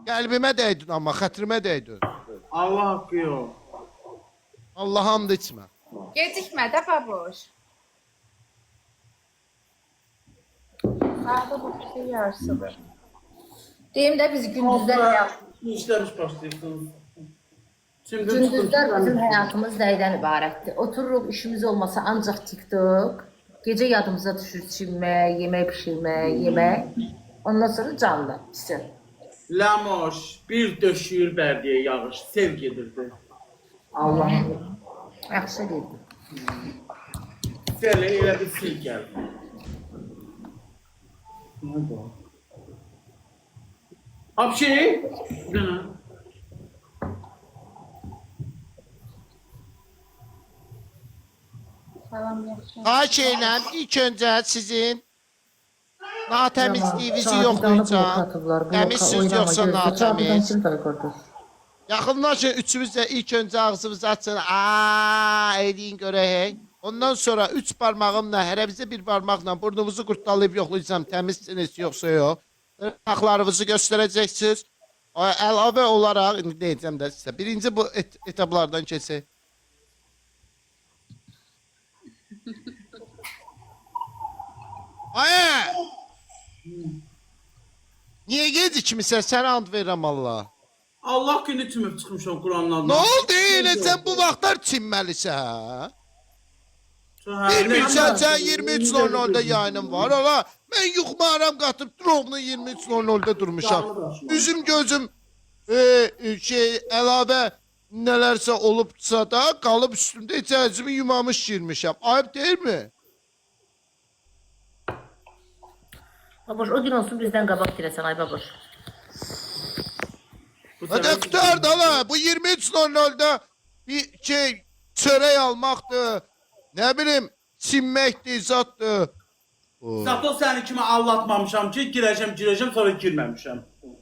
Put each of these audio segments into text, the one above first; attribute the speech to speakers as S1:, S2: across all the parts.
S1: Qəlbimə dəydin amma, xətrimə dəydin.
S2: Allah haqqı yox.
S1: Allah hamd içmə.
S3: Gecikmə də babuş. Saat 9-da yarısıdır. Deyim də biz gündüzlər
S2: İşləmiş başlayırsınız.
S4: Gündüzlər bizim həyatımız nəydən ibarətdir? Otururuq, işimiz olmasa ancaq TikTok. Gecə yadımıza düşür çinmək, yemək pişirmək, yemək. Ondan sonra canlı. Pisi.
S2: Lamoş, bir döşüyür bərdiyə yağış, sel gedirdi. Allah'ım.
S4: Yaxşı deyildi.
S2: Sel elə bir sil gəldi. Abşi?
S3: salam yaxşı.
S1: Xahiş edirəm, ilk öncə sizin natəmizliyinizi yoxlayacağım. Təmizsiz yoxsa natəmiz. Yaxınlaşın, üçümüz də ilk öncə ağzımızı açın. Eləyin görək. Ondan sonra 3 parmağımla, hərəmizə bir parmaqla burnumuzu qurtdalayıb yoxlayacağım. Təmizsiniz yoxsa yox. Dırnaqlarınızı göstərəcəksiniz. Əlavə olaraq, indi deyəcəm də sizə. Birinci bu etaplardan keçək. Aya! Niyə gecikmisən? Sənə and verirəm Allah.
S2: Allah günü tümüb çıxmışam Quranın
S1: Nə
S2: adına.
S1: oldu elə sən bu vaxtlar çinməlisən? Bilmirsən sən 23:00-da yayınım var ola. Mən yuxmaram qatıb droğunu 23:00-da durmuşam. Üzüm gözüm əlavə nələrsə olubsa da qalıb üstümdə heç əzimi yumamış girmişəm. Ayıb deyilmi?
S4: Baboş, o gün olsun bizdən qabaq girəsən, ay baboş.
S1: Hadi qutar da la. Bu 23:00-da bir çörək almaqdır. Nə bilim, çinməkdir, zatdır.
S2: Zato səni kimi allatmamışam ki, girəcəm, sonra girməmişəm.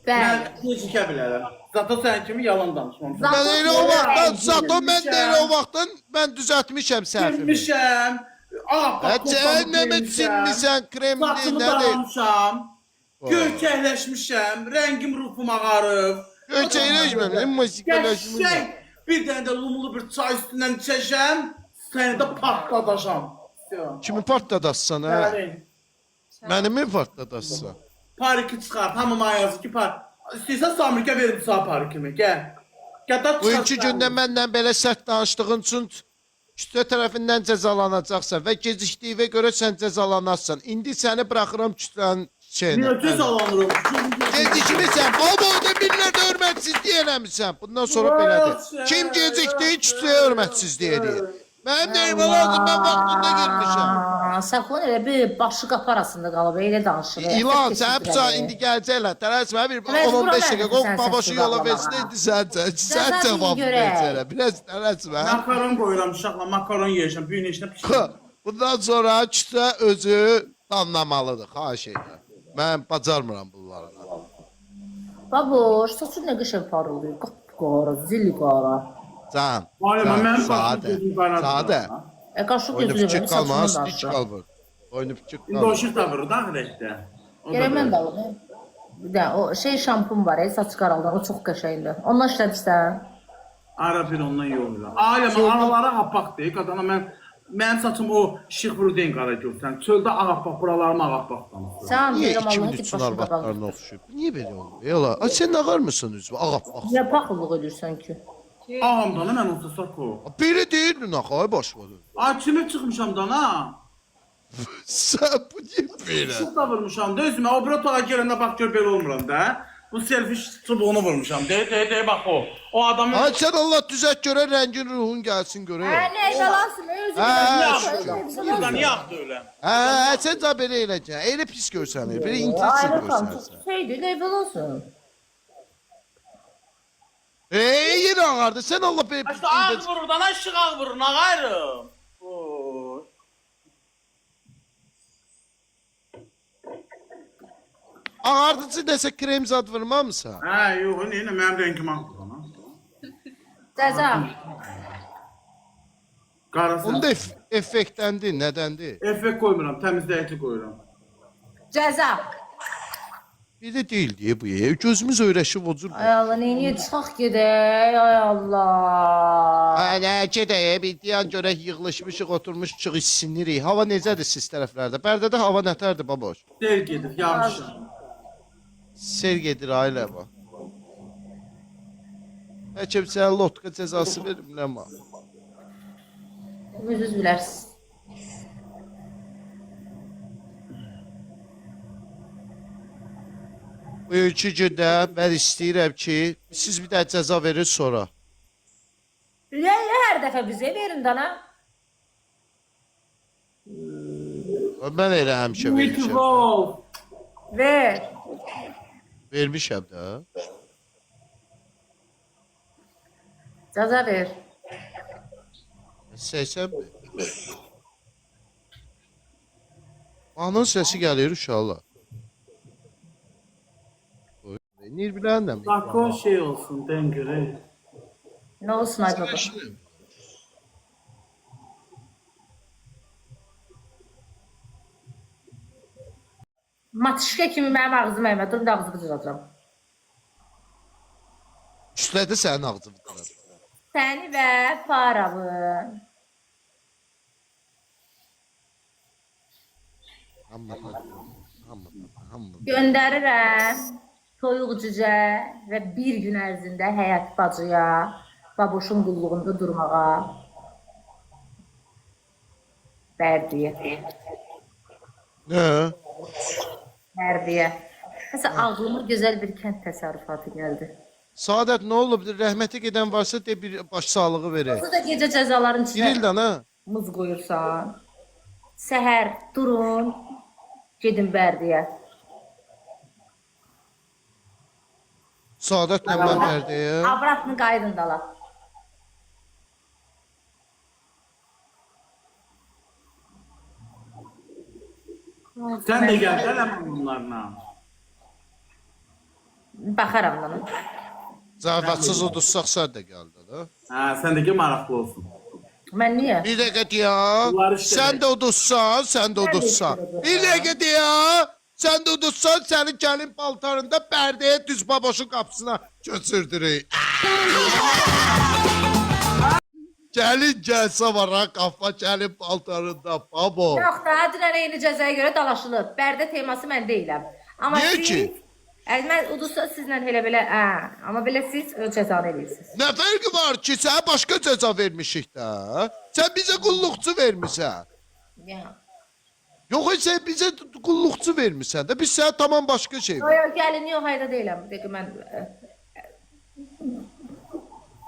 S2: Mən gecikə bilərəm. Zato səni kimi yalan danışmamışam.
S1: Mən elə o vaxtdan, zato mən də elə o vaxtdan mən düzəltmişəm səhvimi.
S2: Girmişəm.
S1: Cəhənnəmə çinmişsən, kremli,
S2: Saçımı
S1: nədir?
S2: dağılmışam. Göyçəkləşmişəm, rəngim rufum ağarıb.
S1: Göyçəkləşməmişəm, musiqiləşmişəm.
S2: Qəşəng bir dənə də lumulu bir çay üstündən içəcəm, səni də partladacam.
S1: Kimi partladassan, hə?
S2: Bəli.
S1: Məni mi partladassan?
S2: Pariki çıxart, hamı yazır ki, İstəyirsən Samirkə verim sağ parikimi, gəl. Qəddar
S1: Bugünkü gündə mənlə belə sərt danışdığın üçün kütlə tərəfindən cəzalanacaqsan və gecikdiyinə görə sən cəzalanarsan. İndi səni buraxıram kütlənin şeyinə.
S2: Niyə cəzalanırım?
S1: Gecikmirsən, o boyda millət hörmətsizlik eləmirsən. Bundan sonra belədir. Kim gecikdiyi kütləyə hörmətsizlik eləyir. Mənim neyimə lazım, mən vaxtında girmişəm.
S4: Səxon elə bir başı qapı arasında qalıb, elə danışır.
S1: İlan, sən bıçaq indi gələcəklər. Tərəsmə bir 10-15 dəqiqə qoq babaşı yola versin, indi sən cavab verəcəklər. Biraz tərəsmə.
S2: Makaron qoyuram uşaqla, makaron yeyəcəm, büyün işinə pişirəm.
S1: Bundan sonra kütlə özü danlamalıdır, xahiş edirəm. Mən bacarmıram bunları.
S4: Baboş, saçın nə qışın parıldayır, qara, zilli qara.
S1: Can, sadə.
S4: Qaşı
S1: Oyunu
S4: gözlüyüm,
S1: küçük qalmaz,
S4: saçını
S1: küçük
S4: danışır.
S1: qalmır. Oyunu küçük
S2: İndi o
S1: qalmır.
S2: işıq da vurur da rəkdə.
S4: Gerək mən də alım. Bir də o şampun var, saç qaraldan, o çox qəşəngdir. Ondan işlədirsən?
S2: Ara bir ondan yoxlayıram. Ailəm, aralara happaq deyil, qadana mənim saçım o işıq vuru deyin qara görsən. Çöldə ağappaq, buralarım ağappaqdan.
S4: Sən
S1: Niyə
S4: deyirəm Allah
S1: 2000
S4: git
S1: üçün
S4: başını qabağa.
S1: arvadlarına oxşuyub? Niyə belə olur? Yola, sən nə qarmısın üzvü? Ağap, bax.
S4: Niyə paxıllıq edirsən ki?
S2: Ağamdan mən olsa sako.
S1: Biri deyirdin axı, ay başladı.
S2: Ay kimi çıxmışam dana?
S1: Sən bu niyə belə?
S2: Işıq da vurmuşam da özümə. O bir otağa girəndə bax gör belə olmuram da. Bu selfie çubuğunu vurmuşam. De bax o. O adamın...
S1: Ay sən Allah düzət görə rəngin ruhun gəlsin görə.
S3: Nə eləsin, özü
S2: Burada niyə axdı öyle?
S1: Sən də belə eləcək. Elə pis görsənir, belə intensif görsənirsən.
S4: Şeydir, level olsun.
S1: Yenə ağardı, sən Allah belə...
S2: İşte ağ vurur dana, işıq ağ vurur, ağayrım.
S1: Ağardıcı desə krem zad vurmamısan?
S2: Hə, yox, nə mənim rəngim ağdır dana.
S4: Cəza.
S2: Qarası.
S1: Onda effektdəndir, nədəndir?
S2: Effekt qoymuram, təmizləyici qoyuram.
S4: Cəza.
S1: Belə deyil deyə bu. Gözümüz öyrəşib o cür.
S4: Ay Allah, neyniyə çıxaq gedək, ay Allah.
S1: Nə gedək, bir deyən görək yığılmışıq, oturmuşuq, sinirik. Hava necədir siz tərəflərdə? Bərdədə hava nətərdir baboş?
S2: Del gedir, yağış.
S1: Sel gedir ailə bu. Bəlkə bir sənə lotka cəzası verim, nə ma?
S4: Özünüz bilərsiniz.
S1: Bugünkü gündə mən istəyirəm ki, siz bir də cəza verin sonra.
S4: Hər dəfə bizə verin dana.
S1: Mən elə həmişə vermişəm.
S2: Wolf.
S4: Ver.
S1: Vermişəm də.
S4: Cəza ver.
S1: 80 mi? Anın səsi gəlir uşaqlar. Nirbilən də mi?
S2: Bako şey olsun, den görək.
S4: Nə olsun ay baba? Matışka kimi mənim ağzım əymə. Durun da ağzı qıcıracam.
S1: Üstlədi sənin ağzını.
S4: Səni və paramı. Göndərirəm toyuq cücə və bir gün ərzində həyat bacıya baboşun qulluğunda durmağa Bərdiyə.
S1: Nə?
S4: Bərdiyə. Məsələn, ağlıma gözəl bir kənd təsərrüfatı gəldi.
S1: Saadət nə olub? Rəhmətə gedən varsa de bir baş sağlığı verək.
S4: Burada gecə cəzaların
S1: Bir
S4: içində
S1: ildən ha?
S4: muz qoyursan, səhər durun, gedin Bərdiyə.
S1: Saadət nə mən Bərdəyə?
S4: Avratını qayıdın dala.
S2: Sən də gəl, gələm bunlarla.
S4: Baxaram bana.
S1: Zavadsız udussaq sən də gəldi da.
S2: Hə, sən də ki maraqlı olsun.
S4: Mən niyə?
S1: Bir dəqiqə deyə.
S2: Bunlar işləmək.
S1: Sən də udussan, sən də udussan. Bir dəqiqə deyə. Sən də udussan, sənin gəlin paltarında Bərdəyə düz baboşun qapısına götürdürük. Gəlin gəlsə var ha, qafa gəlin paltarında babo.
S4: Yox da, dünən eyni cəzaya görə dalaşılıb. Bərdə teması mən deyiləm. Amma
S1: Niyə
S4: siz,
S1: ki?
S4: Mən uduzsa sizlə elə belə, amma belə siz öz cəzanı edirsiniz.
S1: Nə fərqi var ki, sənə başqa cəza vermişik də. Sən bizə qulluqçu vermisən.
S4: Ya.
S1: Yox, sən bizə qulluqçu vermisən də. Biz sənə tamam başqa şey
S4: Yox, yox, gəlin, yox, hayda deyiləm. Dəqiq mən...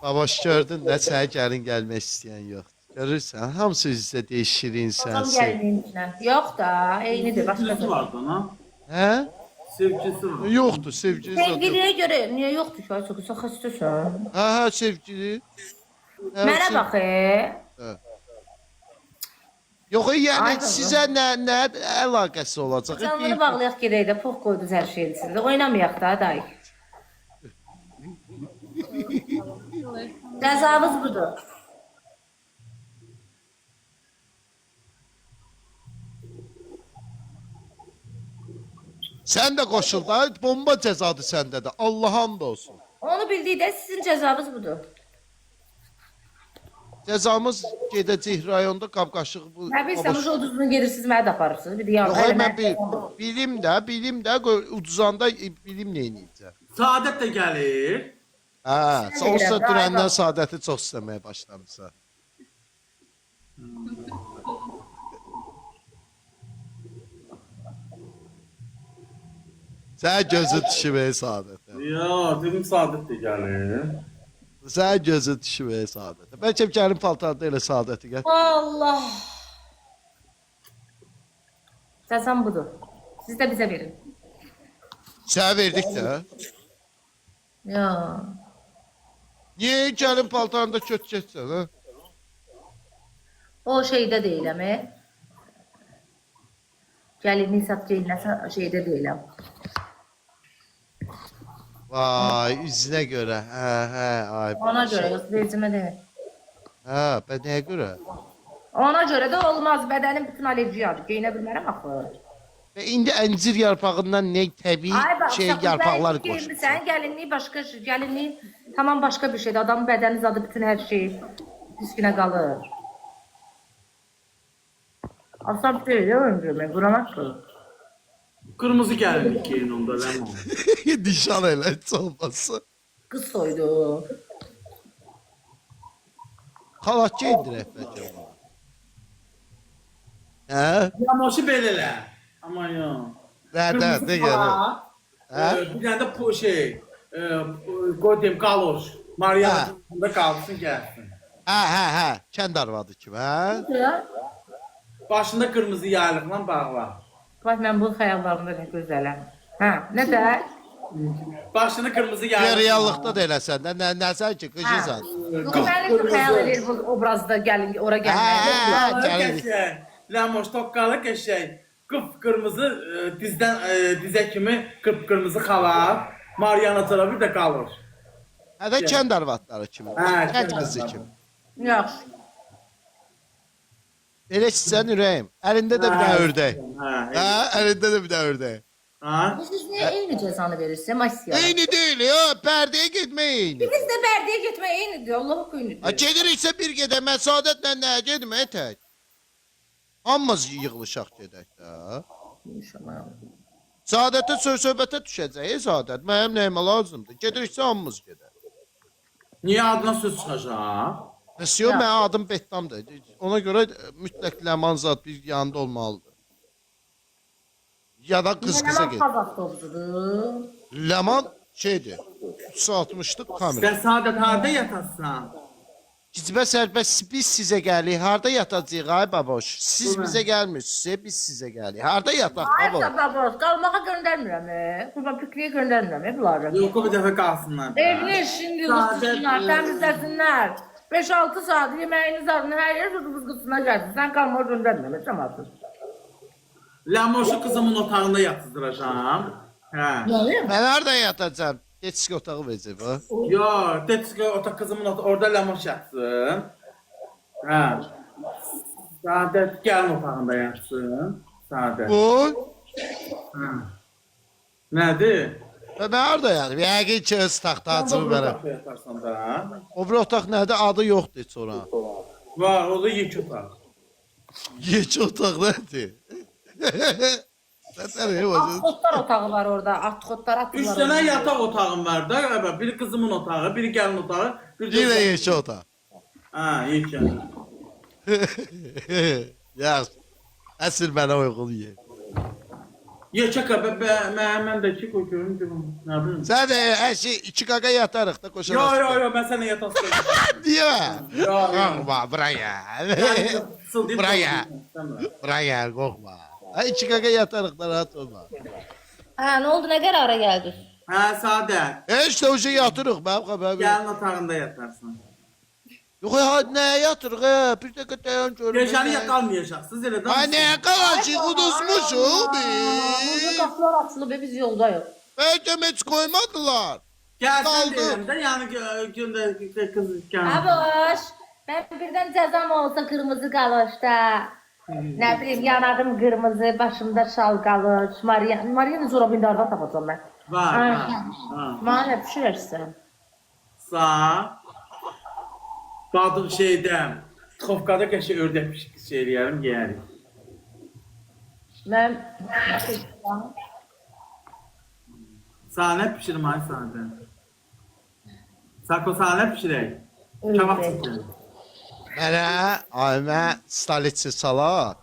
S1: Babaş gördün də sənə gəlin gəlmək istəyən yoxdur. Görürsən, hamısı sizə deyir şirin
S4: Bakalım
S1: sənsin.
S4: gəlinin içinə. Yox da, eynidir, başqa
S2: Sevgisi var da, ha?
S1: Hə?
S2: Sevgisi var.
S1: Yoxdur, sevgili zad yox.
S4: Sevgiliyə görə, niyə yoxdur ki? Ay, çox xəstəsən.
S1: Hə, sevgili. Hə,
S4: Mənə bax,
S1: Yox, yəni
S4: Ay, baba.
S1: sizə nə əlaqəsi olacaq?
S4: canları bağlayaq gedək də, pox qoydunuz hər şeyin içində. Oynamayaq da, dayı. Cəzamız budur.
S1: Sən də qoşul da, bomba cəzadır səndə də. Allah hamd olsun.
S4: Onu bildikdə sizin cəzamız budur.
S1: Cəzamız gedəcək rayonda qapqaşıq bu.
S4: Nə bilsəm, o uduzunu gedirsiniz, mənə də aparırsınız. Bir də
S1: Yox,
S4: yəni,
S1: mən bilim də, uduzanda bilim neyniyəcək.
S2: Saadət də gəlir.
S1: Hə,
S4: Sən
S1: olsa
S4: elə,
S1: dünəndən
S4: bravo.
S1: Saadəti çox istəməyə başlamısan. Sən gözü düşməyə Saadətə.
S2: Ya, dedim Saadət də gəlir.
S1: Sən gözü düşməyə Saadətə. Bəlkə gəlin paltarda elə Saadəti gəl.
S4: Allah. Cəzam budur. Siz də bizə verin.
S1: Sənə verdik də.
S4: Ya.
S1: Niyə gəlin paltarında köç getsən, ha?
S4: O şeydə deyiləm, Gəlini sat gelinəsə şeydə deyiləm.
S1: Vay, üzünə görə. Hə, ay.
S4: Ona görə, yox, vecimə deyil.
S1: Hə, bə nəyə görə?
S4: Ona görə də olmaz, bədənim bütün allergiyadır. Geyinə bilmərəm axı.
S1: Və indi əncir yarpağından ne təbii
S4: Ay bak,
S1: şey
S4: sakız
S1: yarpaqlar
S4: belki
S1: qoşulur.
S4: Sen gelinliği başka şey. Gelinliği tamam başka bir şeydi. Adamın bedeni zadı bütün her şey üstüne kalır. Aslan bir şey değil mi? Vuramak mı?
S2: Kırmızı gəlinlik giyin onda Ləman.
S1: Nişan elə heç olmasa.
S4: Kız soydu.
S1: Xalat geyindir əvvəlcə. Hə?
S2: Yamoşu belələ. Aman ya.
S1: Nədə, nə gəlir? Hə?
S2: Bir dənə də bu şey, qoydum qaloş. Mariyanın qalsın gəlsin.
S1: Hə. Kənd arvadı kimi, hə?
S2: Başında qırmızı yaylıqla bağla.
S4: Bak ben bu xəyallarımda ne gözələm. Hə, nə də?
S2: Başını qırmızı
S1: Ya
S2: yaylıqla.
S1: reallıqda da eləsən də, nəsən ki, qıcısan.
S4: Mən də xəyal edir bu obrazda gəlin ora gəlmək.
S2: Qəşəng. Lamoş toqqalı qəşəng. Qıpqırmızı dizdən dizə kimi qıpqırmızı xalat. Mariana tərəfi də qalır.
S1: Hə də kənd arvadları kimi.
S2: Hə,
S1: Kənd
S2: kənd
S1: qızı
S2: arvadları.
S1: kimi.
S4: Yaxşı.
S1: Elə çiçən ürəyim. Əlində də bir dənə ördək.
S2: Hə.
S1: Hə, əlində də bir dənə ördək.
S2: Ha?
S4: Siz niyə eyni cəzanı verirsiniz? Masiya.
S1: Eyni deyil ya, pərdəyə getməyin.
S4: Biz də bərdiyə getmək eynidir. Allah quyunudur.
S1: Ha, gediriksə bir gedək, mən Saadətlə nəyə getmək tək? Hamımız yığılışaq gedək də. Saadətə söhbətə düşəcək, Saadət. Mənim nəyimə lazımdır. Gediriksə hamımız gedək.
S2: Niyə adına söz çıxacaq?
S1: Nəsə yox, mənim adım Bettamdır. Ona görə mütləq Ləman zad bir yanında olmalıdır. Ya da qız-qıza
S4: Nə
S1: get.
S4: paz avtobusudur?
S1: Ləman şeydir, 360'lıq kamera.
S2: Sən Saadət harda yatarsan?
S1: Gizbə sərbəst biz sizə gəlirik. Harda yatacağıq ay baboş? Siz bizə gəlmirsiniz, biz sizə gəlirik. Harda yataq
S4: Ay
S1: baboş?
S4: baboş, qalmağa göndərmirəm. Qurban pikniyə göndərmirəm bunları.
S2: Yox, bir dəfə qalsınlar.
S4: Evini şimdi ısıtsınlar, təmizləsinlər. 5-6 saat yeməğiniz adını hər yer tutubuz qıtsına gəlsin. Sən qalmağa göndərmirəm, heç olmasın.
S2: Lamoşu qızımın otağında yatızdıracağam. Hə.
S1: Mən harda yatacağam? Geçik otağı verəcək bu.
S2: Yox, Tetsuko otaq qızımın otağı, orada Lamoş yatsın. Hə. Saadət gəlin otağında yatsın. Saadət.
S1: Bu?
S2: Hə. Nədir?
S1: Mən harda yatım? Yəqin ki, öz taxtacımı mənə.
S2: Otaqda yatarsan da.
S1: O bir otaq nədir? Adı yoxdur heç ora.
S2: Var, o da yek otaq.
S1: Geç otaq nədir? Nədir ya hocam?
S4: Atxotlar otağı var orada, atxotlar atırlar.
S2: 3 dənə yataq otağım var da. Evet, biri qızımın otağı, biri gəlin otağı, bir də...
S1: Yine geç otaq.
S2: Hə, yekən.
S1: Yaxşı. Əsl mənə uyğun yer.
S2: Yekə mən də ki qoyuyorum görüm. Nə bilim.
S1: Sən də hər şey 2 qaqa yatarıq da qoşarıq.
S2: Yo, mən sənə yatasın.
S1: Niyə?
S2: Yo.
S1: Qorxma, buraya. Buraya. Buraya, qorxma. Ha, 2 qaqa yatarıq da rahat olma.
S4: Hə, nə oldu, nə qərara gəldin?
S2: Hə, Saadət.
S1: Heç də uca yatırıq, mənim xəbərim.
S2: Gəlin otağında yatarsan.
S1: Yox, ha, nəyə yatırıq, bir dəqiqə dayan görüm.
S2: Gecəni qalmayacaqsınız elə də.
S1: Ay, nəyə qalacaq, uduzmuşuq
S4: Burada
S1: biz.
S4: qapılar açılıb, biz yoldayıq.
S1: Bəlkə heç qoymadılar.
S2: Gəlsin
S1: Qaldı.
S2: deyirəm də, yəni gündə qız gəlin.
S4: Aboş, mən birdən cəzam olsa qırmızı qaloşda. Nə bilim, yanağım qırmızı, başımda şal qaloş. Mariyanı zorabindardan tapacam mən.
S2: Var,
S4: Ay.
S2: var. Ha.
S4: Mənə nə pişirərsən?
S2: Sağ. Badıq şeydən. Tıxovkada qəşə ördək şey eləyərim, yeyərik.
S4: Mən...
S2: Sağ nə pişirim ay sağdan? Sako sağ nə pişirək? Kabab pişirim.
S1: Mənə, ay, mən stalitsi salat.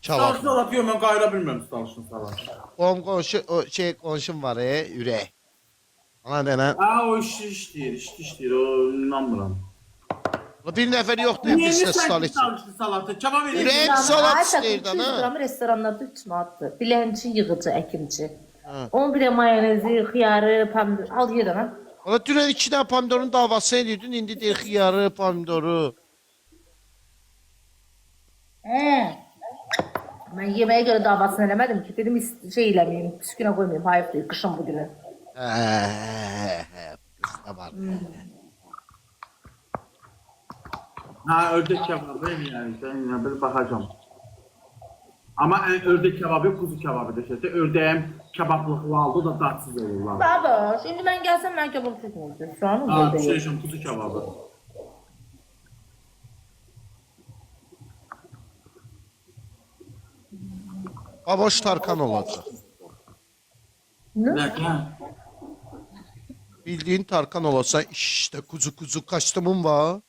S1: Kebab.
S2: Sağlıqlı olaq, yox, mən qayıra bilmirəm sağlıqlı salat.
S1: Qonşu, o şey qonşum var, ürək. Ona denən.
S2: Ha, o işləyir, o inanmıram.
S1: Bir nəfər yoxdur,
S2: Niyə
S1: bizdə
S2: sən
S1: stalitsi.
S2: sağlıqlı salatı? Kabab eləyir.
S1: Ürək salat
S4: Ay,
S1: istəyir
S4: takım,
S1: dana.
S4: 200 qramı restoranlarda 3 manatdır. Bilənçi, yığıcı, əkinçi.
S1: Hə.
S4: Onun bir də mayonezi, xiyarı, pomidor. Al ye dana.
S1: Ona dünən 2 dənə pomidorun davası edirdin, indi deyir xiyarı, pomidoru.
S4: Mən yeməyə görə davasını eləmədim ki, dedim şey eləməyim, pis günə qoymayayım, hayır deyil, qışın bu günü.
S1: Qızda var.
S2: Ha, ördək kababı eləyərik, bir baxacam. Amma ördək kebabı, kuzu kebabı da şeydir. Ördəyin kebablıqlı aldı da dadsız olurlar.
S4: Baba, şimdi ben gelsem ben kebap tutmayacağım. Şu an
S2: Ha,
S4: burada değil.
S2: şey kuzu kebabı.
S1: Baboş Tarkan olacaq.
S2: Nə?
S1: Bildiğin Tarkan olsa işte kuzu kaçtımın var.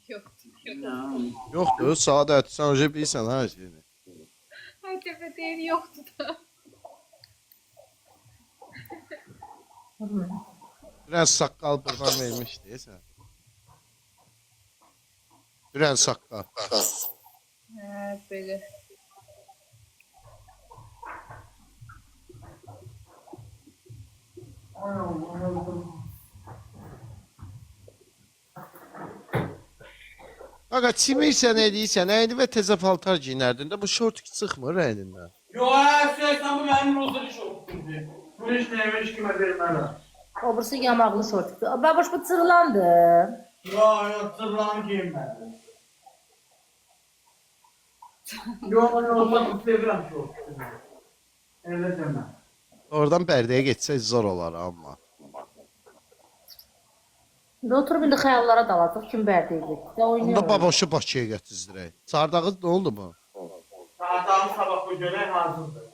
S3: Yok.
S1: Yoktur, Saadət, sən önce bilirsən her şeyini.
S3: Ay tepe değeri yoktu da.
S1: Biraz saqqal buradan vermişdi sən. Biraz saqqal.
S3: He böyle.
S1: Qaqa, çimirsən, eləyirsən, əyni və təzə paltar giyinərdin də bu şort çıxmır əynindən.
S2: Yo, sən bu mənim rozları şokdur. Bu iş neymiş kimə vermərəm.
S4: O burası yamaqlı şortuktu. Baboş bu tırlandı.
S2: Yo, tırlanı giyinmədim. Yo, ben sevirəm şokdur. Elə demə.
S1: Oradan Bərdəyə getsək zor olar amma.
S4: Şimdi oturup indi xəyallara dalacaq. Kim Bərdəyə getdi?
S1: Onda
S4: Oynayalım.
S1: baboşu Bakıya gətizdirək. Sardağız nə oldu mu?
S2: Saatağın sabah bu görək hazırdır.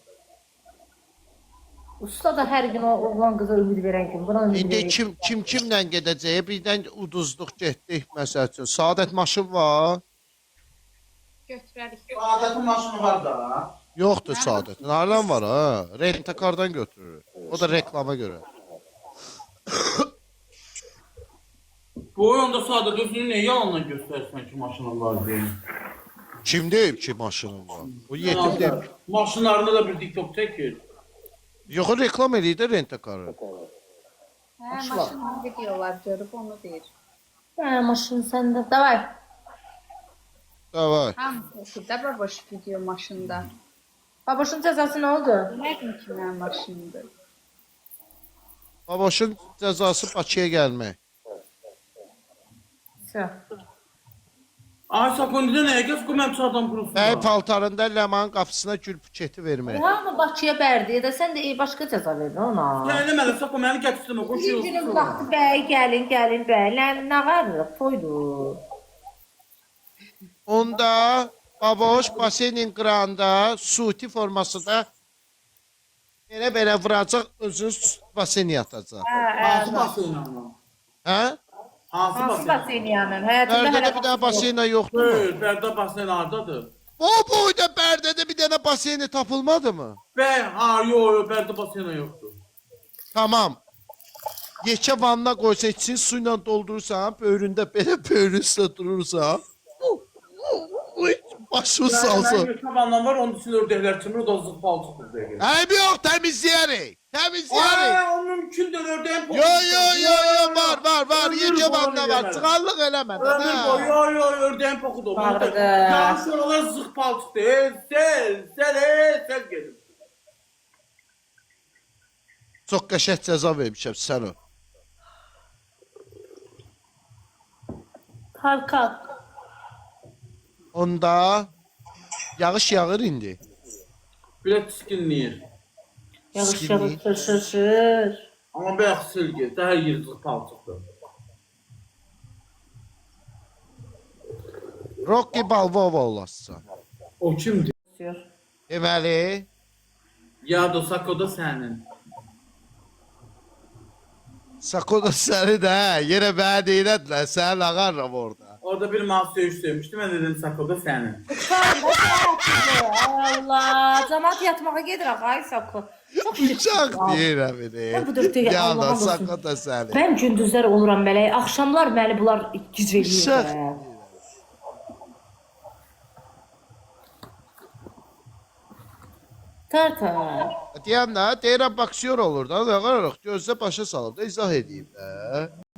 S4: Usta da hər gün o oğlan qıza ümid verən kim? Buna ümid
S1: İndi
S4: verir.
S1: kimlə gedəcəyə birdən uduzduq getdik məsəl üçün. Saadət maşın var.
S3: Götürerik.
S2: Saadətin maşını var da.
S1: Yoxdur Saadət. Nereden var ha? Rentakardan götürür. O da reklama göre.
S2: Bu oyunda Saadət özünü niyə yalanla göstərsən ki maşının var deyil?
S1: Kim deyib ki maşının var? O yetim deyib.
S2: Maşınlarında da bir TikTok çəkir.
S1: Yox, o reklam eləyir də rentakarı.
S3: He maşını videolar görüp onu değil.
S4: Hə, maşın səndə. Davay.
S1: Davay.
S3: Hamısı da baboş video maşında.
S4: Baboşun cəzası nə oldu?
S3: Demedim ki ben maşındır.
S1: Baboşun cəzası Bakıya gəlmək.
S4: Sə.
S2: Ay Sakondidə nəyə gəz bu mənim çadan kurusun
S1: Bəy
S2: var?
S1: paltarında Ləmanın qapısına gül buketi vermək.
S4: Hamı Bakıya Bərdəyə də sən də başqa cəza verdin ona.
S2: Yəni mənə Sakon məni gətirsin o
S4: Bir
S2: qoşuyor.
S4: günün vaxtı bəy gəlin bəy. Nə varıq? Toydu.
S1: Onda baboş basenin qırağında suti formasında belə vuracaq, özünü baseni yatacaq.
S2: Hansı basıyla mı?
S1: Hə?
S2: Hansı
S4: Hansı
S2: basıyla?
S4: baseniyanın? Həyatında
S1: Bərdədə bir dənə baseni yoxdur mu?
S2: Böyük, Bərdə basıyla hardadır?
S1: O boyda Bərdədə bir dənə baseni tapılmadı mı?
S2: Bəy, ha, yo, Bərdə basıyla yoxdur.
S1: Tamam. Yekə vanna qoysan, içini suyla doldurursan, böyründə belə böyrün üstə durursan. Başını salsın.
S2: Mənim tabandan var, onun üçün ördəklər kimi o da zıp palçıqdır deyir.
S1: Ayıp yok, temizleyerek. Temizleyerek.
S2: O mümkündür, ördəyin
S1: Yo, var.
S2: Ömür
S1: Yekə
S2: boyu
S1: vanna var.
S2: yemədim.
S1: Çıxarlıq eləmə.
S2: Ömür boyu, yo, ördəyin poxudur.
S4: Bağırdı.
S2: Yanlış oralar zıp palçıqdır. Sel gedir.
S1: Çox qəşəng cəza vermişəm sən o.
S4: Tarkan.
S1: Onda yağış yağır indi.
S2: Bilə tiskinləyir.
S4: Yağış
S1: Skinny.
S4: yağış şır.
S2: Amma bayaq silgi, daha yer zıp palçıqdır.
S1: Rocky Balboa olasın.
S2: O kimdir?
S1: Deməli,
S2: Ya da Sako da sənin.
S1: Sakoda səni də yenə mənə deyilədilər. Sənin ağarram orada.
S2: Orada bir mağaz söyüş söymüşdü, mən dedim Sako da sənin.
S4: Allah. Cəmat yatmağa gedir ay Sako. Çox
S1: Bıçaq deyirəm beni.
S4: Mən bu dörtü
S1: Ya
S4: Allah'a
S1: da
S4: olsun.
S1: Sakoda səni.
S4: Mən gündüzlər oluram mələk. Axşamlar məni bunlar giz
S1: Bıçaq.
S4: eləyir. Tartar.
S1: Deyəm də, deyirəm boksyor olur da, nə qararıq, gözlə başa salıb da izah edeyim də.